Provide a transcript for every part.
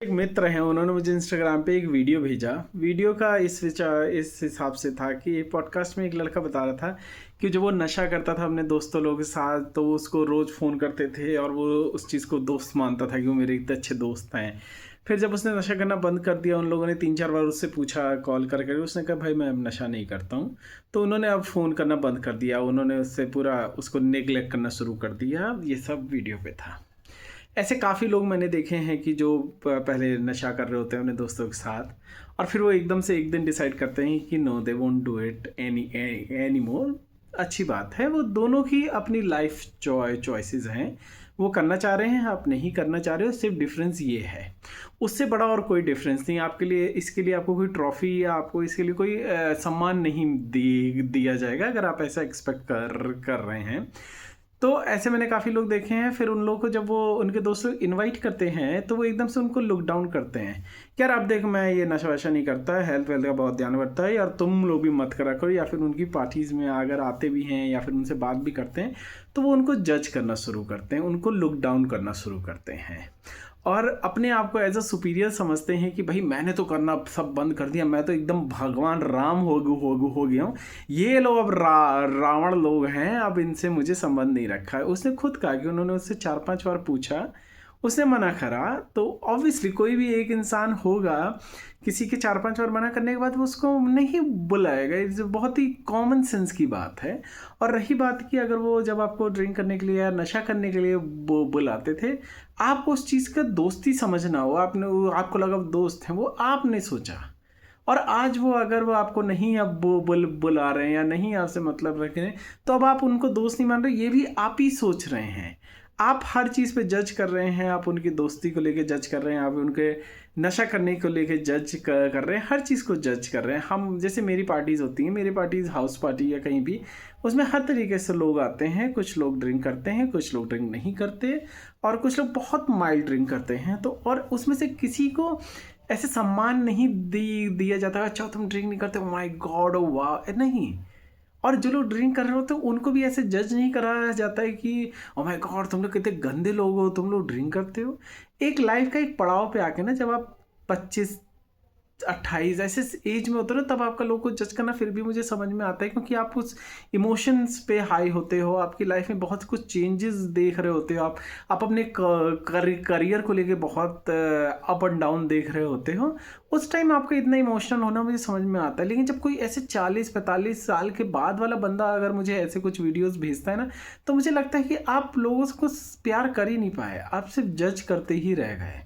एक मित्र हैं, उन्होंने मुझे इंस्टाग्राम पे एक वीडियो भेजा। वीडियो का इस हिसाब से था कि एक पॉडकास्ट में एक लड़का बता रहा था कि जब वो नशा करता था अपने दोस्तों लोगों के साथ, तो वो उसको रोज़ फ़ोन करते थे और वो उस चीज़ को दोस्त मानता था कि वो मेरे इतने अच्छे दोस्त हैं। फिर जब उसने नशा करना बंद कर दिया, उन लोगों ने 3-4 बार उससे पूछा कॉल कर कर, उसने कहा भाई मैं अब नशा नहीं करता हूँ। तो उन्होंने अब फ़ोन करना बंद कर दिया, उन्होंने उससे पूरा उसको नेग्लेक्ट करना शुरू कर दिया। ये सब वीडियो पे था। ऐसे काफ़ी लोग मैंने देखे हैं कि जो पहले नशा कर रहे होते हैं अपने दोस्तों के साथ, और फिर वो एकदम से एक दिन डिसाइड करते हैं कि no they won't do it any more. अच्छी बात है, वो दोनों की अपनी लाइफ चॉइसेस हैं। वो करना चाह रहे हैं, आप नहीं करना चाह रहे हो, सिर्फ डिफरेंस ये है। उससे बड़ा और कोई डिफरेंस नहीं आपके लिए। इसके लिए आपको कोई ट्रॉफी या आपको इसके लिए कोई सम्मान नहीं दिया जाएगा अगर आप ऐसा एक्सपेक्ट कर रहे हैं। तो ऐसे मैंने काफ़ी लोग देखे हैं। फिर उन लोगों को जब वो उनके दोस्त लोग इनवाइट करते हैं तो वो एकदम से उनको लुक डाउन करते हैं कि यार आप देख, मैं ये नशा वशा नहीं करता, हेल्थ वेल्थ का बहुत ध्यान रखता है, यार तुम लोग भी मत करा करो। या फिर उनकी पार्टीज़ में अगर आते भी हैं या फिर उनसे बात भी करते हैं तो वो उनको जज करना शुरू करते हैं, उनको लुक डाउन करना शुरू करते हैं और अपने आप को एज अ सुपीरियर समझते हैं कि भाई मैंने तो करना सब बंद कर दिया, मैं तो एकदम भगवान राम हो गया हूँ। ये लोग अब रावण लोग हैं, अब इनसे मुझे संबंध नहीं रखा है। उसने खुद कहा कि उन्होंने उससे 4-5 बार पूछा, उसने मना करा। तो ऑब्वियसली कोई भी एक इंसान होगा, किसी के 4-5 बार मना करने के बाद वो उसको नहीं बुलाएगा। ये बहुत ही कॉमन सेंस की बात है। और रही बात कि अगर वो जब आपको ड्रिंक करने के लिए या नशा करने के लिए बुलाते थे, आपको उस चीज़ का दोस्ती समझना हो, आपको लगा वो दोस्त हैं, वो आपने सोचा। और आज वो अगर वो आपको नहीं अब बुला रहे हैं या नहीं आपसे मतलब रख रहे हैं, तो अब आप उनको दोस्त नहीं मान रहे, ये भी आप ही सोच रहे हैं। आप हर चीज़ पे जज कर रहे हैं, आप उनकी दोस्ती को लेके जज कर रहे हैं, आप उनके नशा करने को लेके जज कर रहे हैं, हर चीज़ को जज कर रहे हैं। हम जैसे मेरी पार्टीज़ होती हैं, मेरी पार्टीज़ हाउस पार्टी या कहीं भी, उसमें हर तरीके से लोग आते हैं। कुछ लोग ड्रिंक करते हैं, कुछ लोग ड्रिंक नहीं करते, और कुछ लोग बहुत माइल्ड ड्रिंक करते हैं। तो और उसमें से किसी को ऐसे सम्मान नहीं दिया जाता है, अच्छा तुम ड्रिंक नहीं करते, ओ माय गॉड, ओ वाह, नहीं। और जो लोग ड्रिंक कर रहे होते हैं उनको भी ऐसे जज नहीं करा जाता है कि ओ माय गॉड तुम लोग कितने गंदे लोग हो, तुम लोग ड्रिंक करते हो। एक लाइफ का एक पड़ाव पे आके ना, जब आप 25-28 ऐसे एज में होते हो ना, तब आपका लोग को जज करना फिर भी मुझे समझ में आता है, क्योंकि आप उस इमोशंस पे हाई होते हो, आपकी लाइफ में बहुत कुछ चेंजेस देख रहे होते हो, आप अपने करियर को लेके बहुत अप एंड डाउन देख रहे होते हो। उस टाइम आपका इतना इमोशनल होना मुझे समझ में आता है। लेकिन जब कोई ऐसे 40-45 साल के बाद वाला बंदा अगर मुझे ऐसे कुछ वीडियोस भेजता है ना, तो मुझे लगता है कि आप लोगों को प्यार कर ही नहीं पाए, आप सिर्फ जज करते ही रह गए।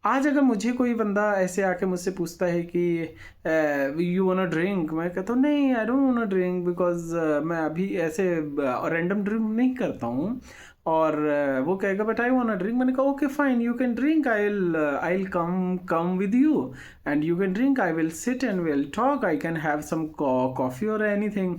आज अगर मुझे कोई बंदा ऐसे आके मुझसे पूछता है कि यू वांट ड्रिंक, मैं कहता हूँ नहीं, I don't want drink, because मैं अभी ऐसे रैंडम ड्रिंक नहीं करता हूँ। और वो कहेगा बट आई वांट ड्रिंक, मैंने कहा okay fine, you can drink, I will come with you and you can drink, I will sit and will talk, I can have some coffee और anything.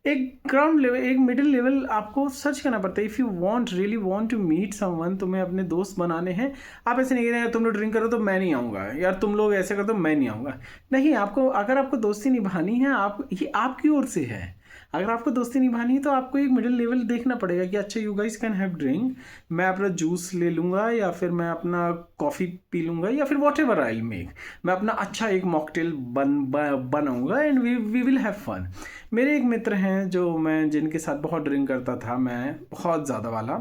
एक ग्राउंड लेवल, एक middle level आपको search करना पड़ता है। If you want really want to meet someone, तुम्हें अपने दोस्त बनाने हैं, आप ऐसे नहीं कह रहे हैं तुम लोग ड्रिंक करो तो मैं नहीं आऊँगा, यार तुम लोग ऐसे करो तो मैं नहीं आऊँगा। नहीं, आपको अगर आपको दोस्ती निभानी है, आप ये आपकी ओर से है। अगर आपको दोस्ती निभानी है तो आपको एक मिडिल लेवल देखना पड़ेगा कि अच्छा you guys can have drink, मैं अपना जूस ले लूँगा या फिर मैं अपना कॉफ़ी पी लूँगा या फिर वॉट एवर आई मेक, मैं अपना अच्छा एक मॉकटेल बनाऊँगा and we will have fun. मेरे एक मित्र हैं जो मैं जिनके साथ बहुत ड्रिंक करता था, मैं बहुत ज़्यादा वाला।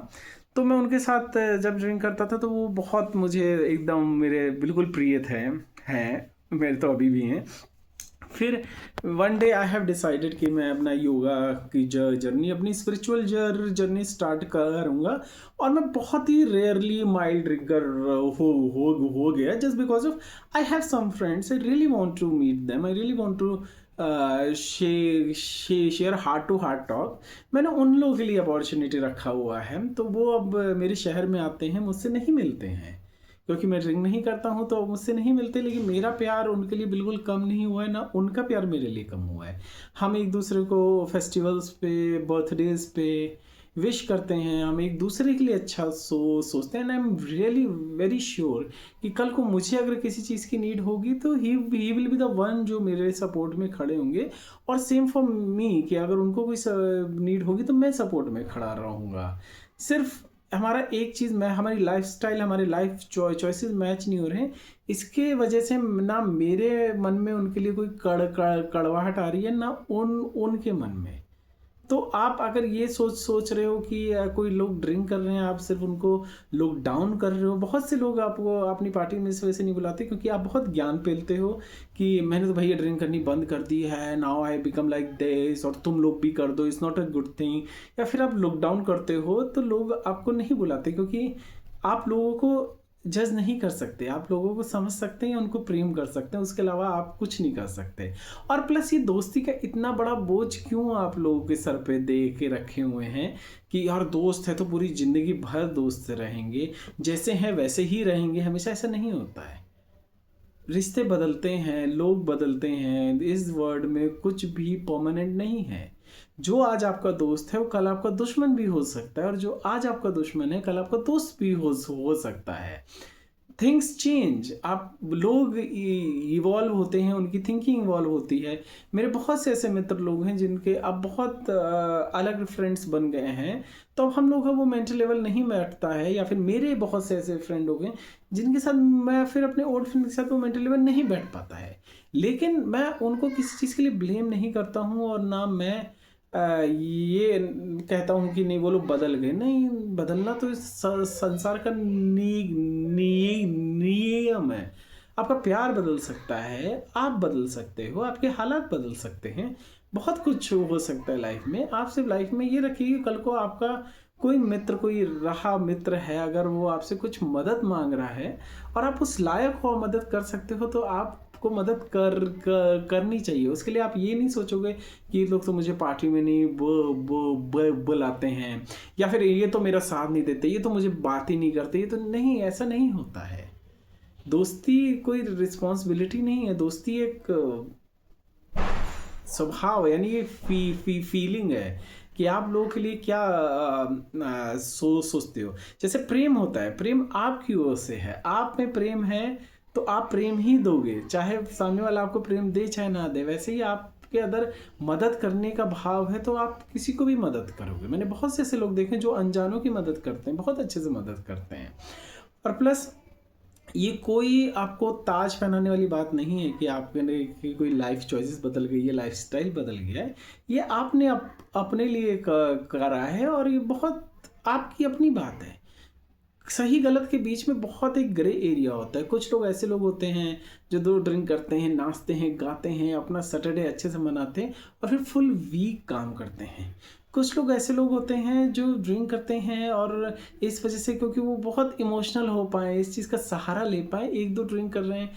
तो मैं उनके साथ जब ड्रिंक करता था तो वो बहुत मुझे एकदम मेरे बिल्कुल प्रिय थे, हैं, मेरे तो अभी भी हैं। फिर one day I have decided कि मैं अपना योगा की जर्नी, अपनी स्पिरिचुअल जर्नी स्टार्ट करूँगा। और मैं बहुत ही रेयरली माइल्ड ड्रिंकर हो गया, just because of I have some friends, I really want to meet them, I really want to share heart to heart talk. मैंने उन लोगों के लिए अपॉर्चुनिटी रखा हुआ है, तो वो अब मेरे शहर में आते हैं, मुझसे नहीं मिलते हैं क्योंकि मैं ड्रिंक नहीं करता हूँ, तो मुझसे नहीं मिलते। लेकिन मेरा प्यार उनके लिए बिल्कुल कम नहीं हुआ है, ना उनका प्यार मेरे लिए कम हुआ है। हम एक दूसरे को फेस्टिवल्स पे, बर्थडेज पे विश करते हैं, हम एक दूसरे के लिए अच्छा सोचते हैं। And I am really very sure कि कल को मुझे अगर किसी चीज़ की नीड होगी तो he will be the one जो मेरे सपोर्ट में खड़े होंगे। और सेम फॉर मी कि अगर उनको कोई नीड होगी तो मैं सपोर्ट में खड़ा रहूँगा। सिर्फ हमारा एक चीज़ मैं हमारी लाइफस्टाइल हमारे लाइफ चॉइसेस मैच नहीं हो रहे हैं, इसके वजह से ना मेरे मन में उनके लिए कोई कड़वाहट आ रही है, ना उनके मन में। तो आप अगर ये सोच रहे हो कि कोई लोग ड्रिंक कर रहे हैं, आप सिर्फ उनको लोग डाउन कर रहे हो। बहुत से लोग आपको अपनी पार्टी में इस वजह से नहीं बुलाते क्योंकि आप बहुत ज्ञान पेलते हो कि मैंने तो भैया ड्रिंक करनी बंद कर दी है, now I become like this, और तुम लोग भी कर दो, it's not a good thing. या फिर आप लॉकडाउन करते हो तो लोग आपको नहीं बुलाते क्योंकि आप लोगों को जज नहीं कर सकते, आप लोगों को समझ सकते हैं, उनको प्रेम कर सकते हैं, उसके अलावा आप कुछ नहीं कर सकते। और प्लस ये दोस्ती का इतना बड़ा बोझ क्यों आप लोगों के सर पे दे के रखे हुए हैं कि यार दोस्त है तो पूरी ज़िंदगी भर दोस्त रहेंगे, जैसे हैं वैसे ही रहेंगे। हमेशा ऐसा नहीं होता है, रिश्ते बदलते हैं, लोग बदलते हैं, इस वर्ल्ड में कुछ भी परमानेंट नहीं है। जो आज आपका दोस्त है वो कल आपका दुश्मन भी हो सकता है, और जो आज आपका दुश्मन है कल आपका दोस्त भी हो सकता है। थिंग्स चेंज, आप लोग इवॉल्व होते हैं, उनकी थिंकिंग इवॉल्व होती है। मेरे बहुत से ऐसे मित्र लोग हैं जिनके अब बहुत अलग फ्रेंड्स बन गए हैं, तो अब हम लोग का वो मेंटल लेवल नहीं बैठता है। या फिर मेरे बहुत से ऐसे फ्रेंड हो गए जिनके साथ मैं फिर अपने ओल्ड फ्रेंड के साथ वो मेंटल लेवल नहीं बैठ पाता है। लेकिन मैं उनको किसी चीज़ के लिए ब्लेम नहीं करता हूँ, और ना मैं ये कहता हूँ कि नहीं वो लोग बदल गए। नहीं, बदलना तो इस संसार का नियम है। आपका प्यार बदल सकता है, आप बदल सकते हो, आपके हालात बदल सकते हैं, बहुत कुछ हो सकता है लाइफ में। आप सिर्फ लाइफ में ये रखिए कि कल को आपका कोई मित्र, कोई रहा मित्र है, अगर वो आपसे कुछ मदद मांग रहा है और आप उस लायक हो, मदद कर सकते हो, तो आपको मदद करनी चाहिए। उसके लिए आप ये नहीं सोचोगे कि ये लोग तो मुझे पार्टी में नहीं बुलाते हैं, या फिर ये तो मेरा साथ नहीं देते, ये तो मुझे बात ही नहीं करते। ये तो नहीं, ऐसा नहीं होता है। दोस्ती कोई रिस्पॉन्सिबिलिटी नहीं है, दोस्ती एक स्वभाव, यानी ये फीलिंग है कि आप लोगों के लिए क्या सोचते हो। जैसे प्रेम होता है, प्रेम आपकी ओर से है, आप में प्रेम है तो आप प्रेम ही दोगे, चाहे सामने वाला आपको प्रेम दे चाहे ना दे। वैसे ही आपके अंदर मदद करने का भाव है तो आप किसी को भी मदद करोगे। मैंने बहुत से ऐसे लोग देखे जो अनजानों की मदद करते हैं, बहुत अच्छे से मदद करते हैं। और प्लस ये कोई आपको ताज पहनाने वाली बात नहीं है कि आपके कोई लाइफ चॉइसेस बदल गई है, लाइफ स्टाइल बदल गया है। ये आपने अपने लिए करा है, और ये बहुत आपकी अपनी बात है। सही गलत के बीच में बहुत एक ग्रे एरिया होता है। कुछ लोग ऐसे लोग होते हैं जो दो ड्रिंक करते हैं, नाचते हैं, गाते हैं, अपना सैटरडे अच्छे से मनाते हैं और फिर फुल वीक काम करते हैं। कुछ लोग ऐसे लोग होते हैं जो ड्रिंक करते हैं और इस वजह से, क्योंकि वो बहुत इमोशनल हो पाए, इस चीज़ का सहारा ले पाए, एक दो ड्रिंक कर रहे हैं,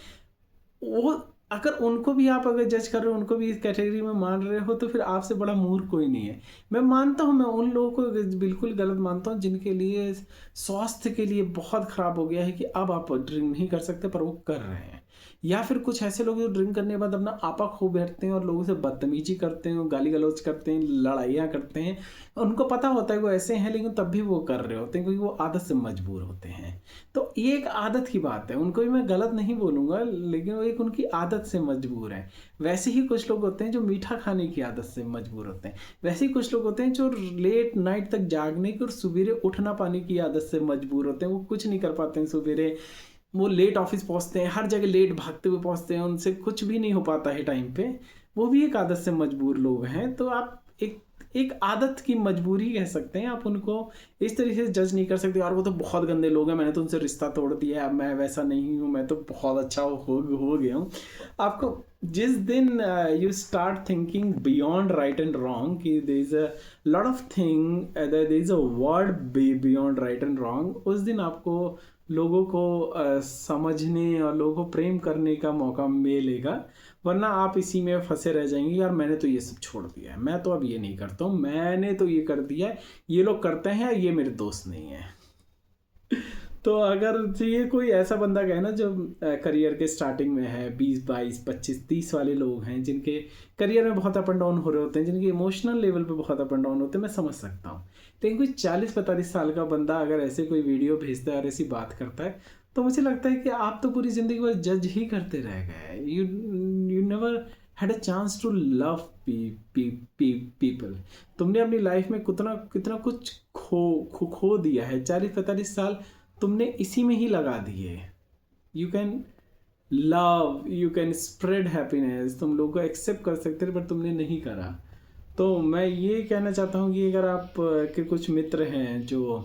वो अगर उनको भी आप अगर जज कर रहे हो, उनको भी इस कैटेगरी में मान रहे हो, तो फिर आपसे बड़ा मूर्ख कोई नहीं है। मैं मानता हूँ, मैं उन लोगों को बिल्कुल गलत मानता हूँ जिनके लिए स्वास्थ्य के लिए बहुत ख़राब हो गया है कि अब आप ड्रिंक नहीं कर सकते पर वो कर रहे हैं। या फिर कुछ ऐसे लोग जो ड्रिंक करने के बाद अपना आपा खो बैठते हैं और लोगों से बदतमीजी करते हैं, गाली गलौज करते हैं, लड़ाइयाँ करते हैं। उनको पता होता है वो ऐसे हैं, लेकिन तब भी वो कर रहे होते हैं क्योंकि वो आदत से मजबूर होते हैं। तो ये एक आदत की बात है, उनको भी मैं गलत नहीं बोलूँगा, लेकिन वो एक उनकी आदत से मजबूर है। वैसे ही कुछ लोग होते हैं जो मीठा खाने की आदत से मजबूर होते हैं। वैसे ही कुछ लोग होते हैं जो लेट नाइट तक जागने की और सवेरे उठ ना पाने की आदत से मजबूर होते हैं। वो कुछ नहीं कर पाते हैं सवेरे, वो लेट ऑफिस पहुंचते हैं, हर जगह लेट भागते हुए पहुंचते हैं, उनसे कुछ भी नहीं हो पाता है टाइम पे। वो भी एक आदत से मजबूर लोग हैं। तो आप एक आदत की मजबूरी कह सकते हैं। आप उनको इस तरीके से जज नहीं कर सकते और वो तो बहुत गंदे लोग हैं, मैंने तो उनसे रिश्ता तोड़ दिया है, अब मैं वैसा नहीं हूँ, मैं तो बहुत अच्छा हो गया हूँ। आपको जिस दिन you start thinking beyond right and wrong, कि there is a lot of thing, there is a word beyond right and wrong, उस दिन आपको लोगों को समझने और लोगों को प्रेम करने का मौका मिलेगा। वरना आप इसी में फंसे रह जाएंगे, यार मैंने तो ये सब छोड़ दिया है, मैं तो अब ये नहीं करता हूँ, मैंने तो ये कर दिया है, ये लोग करते हैं, ये मेरे दोस्त नहीं है। तो अगर ये कोई ऐसा बंदा कहे ना जो करियर के स्टार्टिंग में है, 20 22 25 30 वाले लोग हैं जिनके करियर में बहुत अप एंड डाउन हो रहे होते हैं, जिनके इमोशनल लेवल पे बहुत अप एंड डाउन होते हैं, मैं समझ सकता हूँ। लेकिन कोई 40-45 साल का बंदा अगर ऐसे कोई वीडियो भेजता है और ऐसी बात करता है, तो मुझे लगता है कि आप तो पूरी ज़िंदगी भर जज ही करते रह गए। You never had a chance to love people. तुमने अपनी लाइफ में कितना कितना कुछ खो दिया है। 40-45 साल तुमने इसी में ही लगा दिए। You can love, you can spread happiness, तुम लोगों को एक्सेप्ट कर सकते थे पर तुमने नहीं करा। तो मैं ये कहना चाहता हूँ कि अगर आप के कुछ मित्र हैं जो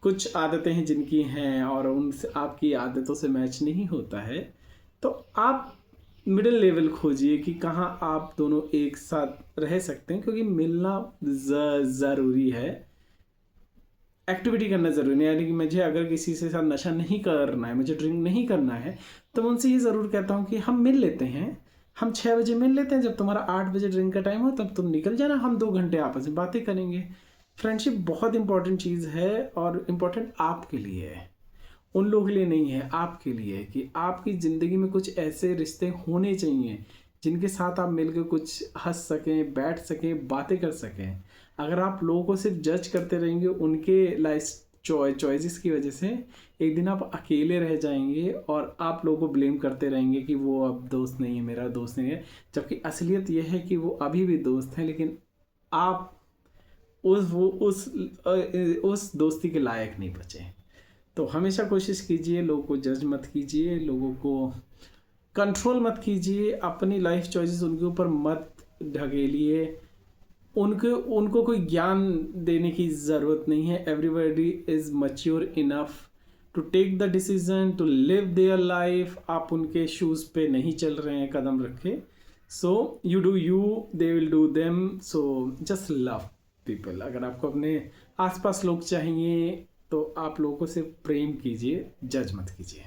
कुछ आदतें हैं जिनकी हैं और उनसे आपकी आदतों से मैच नहीं होता है, तो आप मिडिल लेवल खोजिए कि कहाँ आप दोनों एक साथ रह सकते हैं, क्योंकि मिलना ज़रूरी है। एक्टिविटी करना ज़रूरी नहीं, यानी कि मुझे अगर किसी से साथ नशा नहीं करना है, मुझे ड्रिंक नहीं करना है, तो मैं उनसे ये ज़रूर कहता हूँ कि हम मिल लेते हैं, हम 6 बजे मिल लेते हैं, जब तुम्हारा 8 बजे ड्रिंक का टाइम हो तब तुम निकल जाना, हम 2 घंटे आपस में बातें करेंगे। फ्रेंडशिप बहुत इंपॉर्टेंट चीज़ है और इम्पॉर्टेंट आपके लिए है, उन लोगों के लिए नहीं है, आपके लिए है कि आपकी ज़िंदगी में कुछ ऐसे रिश्ते होने चाहिए जिनके साथ आप मिलकर कुछ हंस सकें, बैठ सकें, बातें कर सकें। अगर आप लोगों को सिर्फ जज करते रहेंगे उनके लाइफ चॉइसेस की वजह से, एक दिन आप अकेले रह जाएंगे और आप लोगों को ब्लेम करते रहेंगे कि वो अब दोस्त नहीं है, मेरा दोस्त नहीं है, जबकि असलियत यह है कि वो अभी भी दोस्त हैं, लेकिन आप उस दोस्ती के लायक नहीं बचे। तो हमेशा कोशिश कीजिए, लोगों को जज मत कीजिए, लोगों को कंट्रोल मत कीजिए, अपनी लाइफ चॉइसेस उनके ऊपर मत ढकेलिए, उनको कोई ज्ञान देने की ज़रूरत नहीं है। Everybody is mature enough to take the decision to live their life. आप उनके शूज़ पे नहीं चल रहे हैं, कदम रखे। So you do you, they will do them. So just love people. अगर आपको अपने आसपास लोग चाहिए तो आप लोगों को सिर्फ प्रेम कीजिए, जज मत कीजिए।